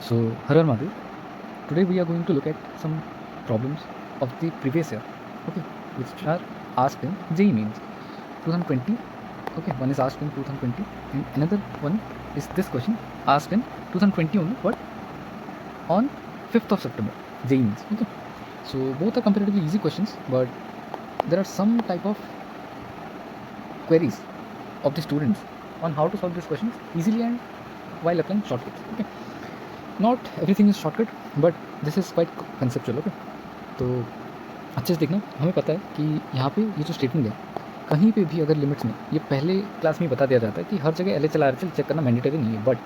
So, Harar Madhu, today we are going to look at some problems of the previous year, okay, which are asked in JEE Mains 2020. Okay, one is asked in 2020, and another one is this question asked in 2020 only, but on 5th of September, JEE Mains. Okay, so both are comparatively easy questions, but there are some type of queries of the students on how to solve these questions easily and while applying shortcuts. Okay, not everything is shortcut but this is quite conceptual. Okay, तो अच्छे से देखना. हमें पता है कि यहाँ पे ये जो स्टेटमेंट है, कहीं पे भी अगर लिमिट्स में ये पहले क्लास में बता दिया जाता है कि हर जगह LHL RHL चेक करना मैंडेटरी नहीं है, but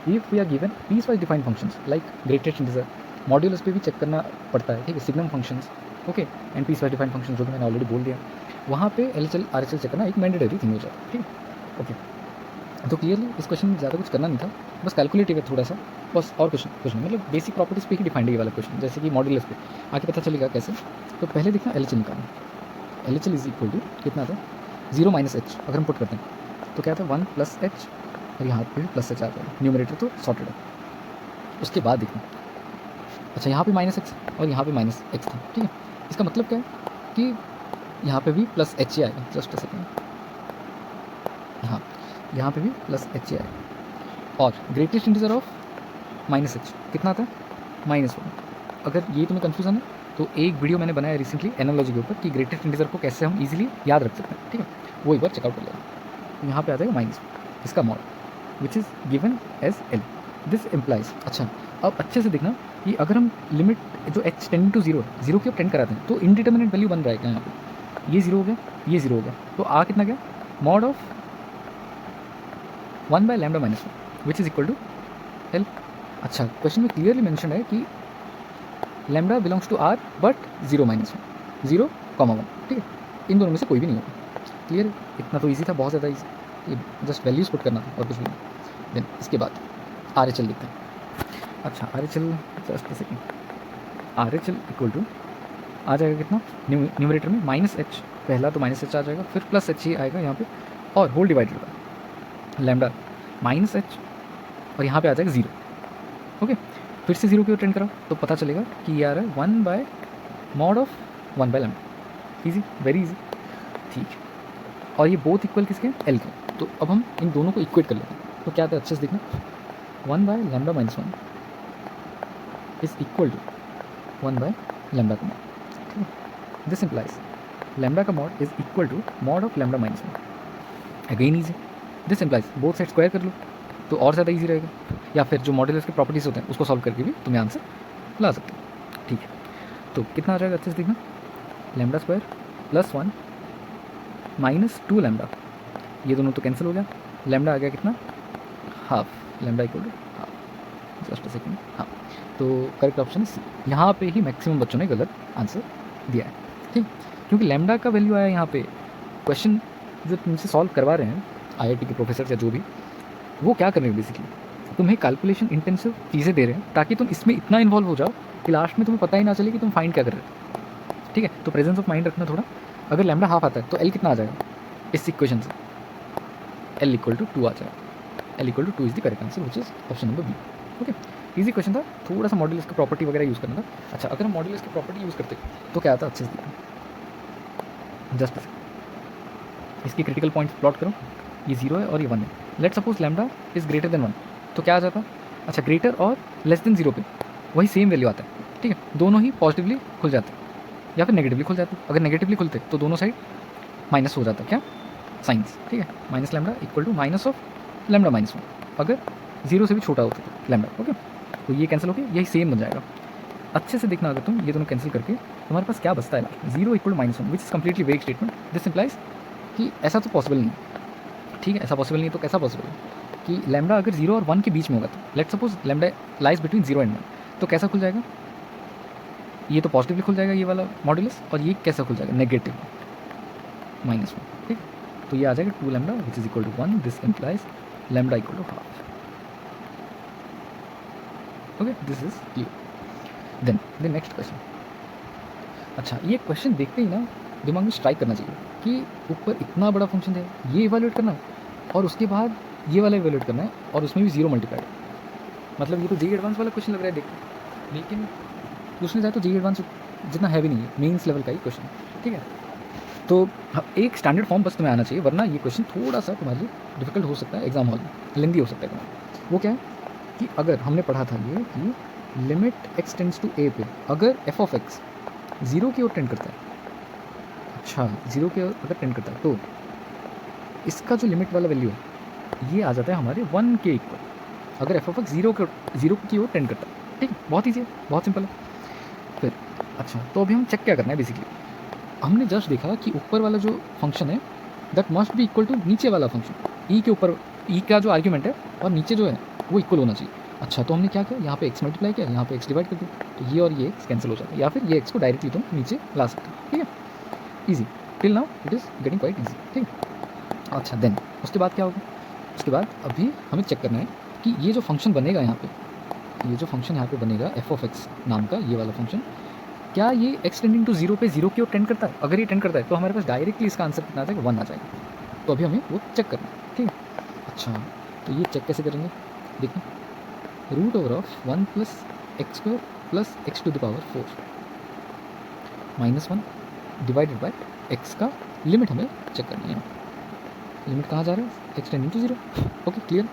if we are given piecewise defined functions like greatest integer, modulus पे भी चेक करना पड़ता है, ठीक है, signum functions, okay, and piecewise defined functions जो कि मैंने ऑलरेडी बोल दिया, वहाँ पे LHL RHL चेक करना एक मैंडेटरी थिंग हो जाता है, ठीक है. ओके, तो क्लियरली इस क्वेश्चन में ज़्यादा कुछ करना नहीं था, बस कैलकुलेटिव है थोड़ा सा, बस और कुछ नहीं, मतलब बेसिक प्रॉपर्टीज़ पे ही डिफाइंड है ये वाला क्वेश्चन, जैसे कि मॉड्यूलस पे आगे पता चलेगा कैसे. तो पहले देखना LHL निकालना. LHL इज इक्वल टू कितना था, 0 - h. अगर हम पुट करते हैं तो क्या था, 1 + h, और यहाँ पे भी +h आ जाएगा. न्यूमरेटर तो सॉर्टेड है. उसके बाद देखना, अच्छा यहाँ पे -x और यहाँ पे -x था, ठीक है. इसका मतलब क्या है कि यहाँ पे भी +h ही आएगा. जस्ट अ सेकेंड, हाँ, यहाँ पे भी +h ही आएगा. और ग्रेटेस्ट इंटीजर ऑफ -h कितना आता है, -1. अगर ये तुम्हें कन्फ्यूजन है तो एक वीडियो मैंने बनाया रिसेंटली एनालॉजी के ऊपर कि ग्रेटेस्ट इंटीजर को कैसे हम इजीली याद रख सकते हैं, ठीक है, वो एक बार चेकआउट कर लेना. तो यहाँ पे आ जाएगा -1, इसका mod which is given as L. This implies, अच्छा अब अच्छे से देखना कि अगर हम लिमिट जो h टेंडिंग टू 0 है, 0 की अब टेंड कराते हैं तो इनडिटर्मिनेट वैल्यू बन जाएगा. यहाँ पे ये 0 हो गया, ये 0 हो गया, तो आ कितना गया, mod of 1/λ-1 which is equal to L. अच्छा, क्वेश्चन में क्लियरली मेंशन है कि lambda belongs to R but 0 - 1, 0, 1, ठीक है, इन दोनों में से कोई भी नहीं होगा. क्लियर, इतना तो इजी था, बहुत ज़्यादा इजी, जस्ट वैल्यूज़ पुट करना था और कुछ भी नहीं. देन इसके बाद RHL लिखते हैं. अच्छा RHL, just a second, RHL equal to आ जाएगा कितना, न्यूमरेटर में -h, पहला तो -h आ जाएगा, फिर +h ही आएगा यहाँ पे, और whole divided by lambda -h, और यहाँ पे आ जाएगा 0. ओके, फिर से 0 की ओर टेंड कराओ तो पता चलेगा कि ये आ रहा है 1/mod of 1/λ. Easy, very easy, ठीक है. और ये बोथ इक्वल किसके, L के. तो अब हम इन दोनों को इक्वेट कर लेते हैं. तो क्या आता है, अच्छे से देखना, 1/λ-1 इज इक्वल टू 1/λ का मॉड, ठीक है. दिस इम्प्लाइज लैम्डा का mod is equal to mod of λ-1. Again easy. This implies both side square कर लो तो और ज़्यादा इजी रहेगा, या फिर जो मॉड्यूलस के प्रॉपर्टीज़ होते हैं उसको सॉल्व करके भी तुम्हें आंसर ला सकते हो, ठीक है. तो कितना आ जाएगा, अच्छे से देखना, λ² +1 -2λ, ये दोनों तो कैंसिल हो गया, लैम्डा आ गया कितना, half, lambda equal to half. Just a second, हाँ, तो करेक्ट ऑप्शन है सी. यहाँ पे ही मैक्सिमम बच्चों ने गलत आंसर दिया है, ठीक, क्योंकि लैम्डा का वैल्यू आया यहाँ पे. क्वेश्चन जो तुमसे सॉल्व करवा रहे हैं IIT के प्रोफेसर या जो भी, वो क्या कर रहे हैं, बेसिकली तुम्हें कैलकुलेशन इंटेंसिव चीज़ें दे रहे हैं ताकि तुम इसमें इतना इन्वॉल्व हो जाओ कि लास्ट में तुम्हें पता ही ना चले कि तुम फाइंड क्या कर रहे हो, ठीक है. तो प्रेजेंस ऑफ माइंड रखना थोड़ा. अगर लैम्डा हाफ आता है तो L कितना आ जाएगा इस इक्वेशन से, L इक्वल टू 2 आ जाएगा. L equal to 2 is the correct answer which is option number B. Okay, easy question था, थोड़ा सा मॉड्यूलस की प्रॉपर्टी वगैरह यूज़ करना था. अच्छा, अगर हम मॉड्यूलस की प्रॉपर्टी यूज़ करते तो क्या आता है, अच्छे से जस्ट इसकी क्रिटिकल पॉइंट्स प्लॉट करो. ये 0 है और ये 1 है. Let suppose lambda is greater than 1, तो क्या आ जाता, अच्छा ग्रेटर और लेस देन 0 पे वही सेम वैल्यू आता है, ठीक है. दोनों ही पॉजिटिवली खुल जाते या फिर नेगेटिवली खुल जाते. अगर नेगेटिवली खुलते तो दोनों साइड माइनस हो जाता, क्या साइंस, ठीक है. -λ इक्वल टू माइनस ऑफ λ-1, अगर 0 से भी छोटा होता है लैम्डा. ओके, तो ये कैंसिल होकर यही सेम बन जाएगा. अच्छे से देखना, अगर तुम ये दोनों कैंसिल करके तुम्हारे पास क्या बचता है, 0 equal to -1 which is completely vague statement. This implies कि ऐसा तो पॉसिबल नहीं, ठीक है, ऐसा पॉसिबल नहीं, तो कैसा पॉसिबल है कि लैम्डा अगर 0 और 1 के बीच में होगा, तो let suppose lambda lies between 0 and 1, तो कैसा खुल जाएगा, ये तो पॉजिटिवली खुल जाएगा ये वाला मॉड्यूलस, और ये कैसा खुल जाएगा, नेगेटिव -1, ठीक. तो ये आ जाएगा 2λ which is equal to 1. This implies lambda equal to half. Okay, this is clear. Then the next question. अच्छा, ये क्वेश्चन देखते ही ना दिमाग में स्ट्राइक करना चाहिए कि ऊपर इतना बड़ा फंक्शन है, ये इवैल्यूएट करना है, और उसके बाद ये वाला इवैल्यूएट करना है, और उसमें भी 0 मल्टीप्लाइड. मतलब ये तो जेई एडवांस वाला क्वेश्चन लग रहा है देख के, लेकिन पूछने जाए तो जेई एडवांस जितना हैवी नहीं है, मेंस लेवल का ही क्वेश्चन, ठीक है। तो एक स्टैंडर्ड फॉर्म बस तुम्हें आना चाहिए, वरना ये क्वेश्चन थोड़ा सा तुम्हारे लिए डिफिकल्ट हो सकता है एग्जाम हॉल में, लेंदी हो सकता है तुम्हारा। वो क्या है कि अगर हमने पढ़ा था ये कि लिमिट एक्स टेंड्स टू ए पे अगर एफ ऑफ एक्स जीरो की ओर टेंड करता है, अच्छा जीरो की ओर अगर टेंड करता है तो इसका जो लिमिट वाला वैल्यू है ये आ जाता है हमारे 1 के इक्वल, अगर एफ ऑफ एक्स जीरो की ओर टेंड करता है, ठीक है। बहुत ईजी है, बहुत सिंपल है। फिर अच्छा, तो अभी हम चेक क्या करना है बेसिकली, हमने जस्ट देखा कि ऊपर वाला जो फंक्शन है that must be equal to नीचे वाला फंक्शन, ई के ऊपर ई का जो आर्ग्यूमेंट है और नीचे जो है वो इक्वल होना चाहिए। अच्छा, तो हमने क्या किया, यहाँ पे एक्स मल्टीप्लाई किया, यहाँ पे एक्स डिवाइड कर दिया, तो ये और ये एक्स कैंसिल हो जाता है, या फिर ये एक्स को डायरेक्टली तुम नीचे ला सकते हो, ठीक है। Easy, till now it is getting quite easy, ठीक है। अच्छा देन उसके बाद क्या होगा, उसके बाद अभी हमें चेक करना है कि ये जो फंक्शन बनेगा यहाँ पे, ये जो फंक्शन यहाँ पे बनेगा एफ ऑफ एक्स नाम का ये वाला फंक्शन, क्या ये एक्स टेंडिंग टू जीरो पे जीरो की ओर टेंड करता है। अगर ये टेंड करता है तो हमारे पास डायरेक्टली इसका आंसर कितना आ जाएगा, 1 आ जाएगा। तो अभी हमें वो चेक करना है, ठीक है। अच्छा, तो ये चेक कैसे करेंगे, देखिए root over of 1 plus x square plus x to the power 4 minus 1 divided by x का लिमिट हमें चेक करनी है। लिमिट कहाँ जा रहा है, x tending to zero. Okay clear,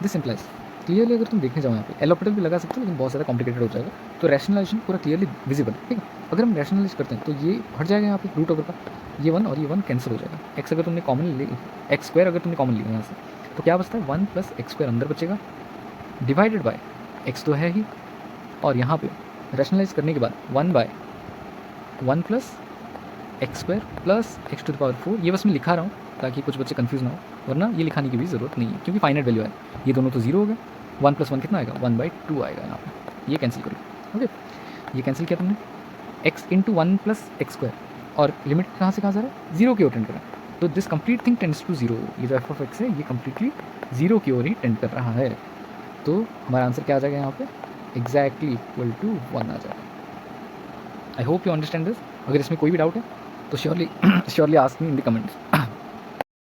this implies clearly अगर तुम देखने जाओ यहाँ पे एल ऑपरेटर भी लगा सकते हो, लेकिन बहुत ज़्यादा कॉम्प्लिकेटेड हो जाएगा, तो रैशनलाइजेशन पूरा क्लियरली विजिबल, ठीक है। अगर हम रैशनलाइज करते हैं तो ये हट जाएगा यहाँ पे रूट ओवर का, ये 1 और ये 1 कैंसिल हो जाएगा। एक्स अगर तुमने कॉमन ले, एक्स स्क्वायर अगर तुमने कॉमन लिया यहाँ से, तो क्या बचता है 1 प्लस एक्स स्क्वायर अंदर बचेगा डिवाइडेड बाय एक्स तो है ही, और यहाँ पे रैशनलाइज करने के बाद 1 plus x square plus x to the power 4, ये बस मैं लिखा रहा हूँ ताकि कुछ बच्चे कंफ्यूज ना हो, वरना ये लिखाने की भी ज़रूरत नहीं है क्योंकि फाइनाइट वैल्यू है। ये दोनों तो जीरो हो गया, 1 प्लस 1 कितना आएगा, 1/2 आएगा यहाँ पे, ये कैंसिल करो। ओके, ये कैंसिल किया तुमने, x into 1 plus x square, और लिमिट कहाँ से कहाँ जा रहा है, जीरो की ओर टेंड कर रहा है, तो this complete thing tends to zero. ये जो एफ ऑफ एक्स है ये कम्प्लीटली जीरो की ओर ही टेंड कर रहा है, तो हमारा आंसर क्या आ जाएगा यहाँ पे, एग्जैक्टली इक्वल टू 1 आ जाएगा। I hope you understand this. अगर इसमें कोई भी डाउट है तो surely ask me in the comments.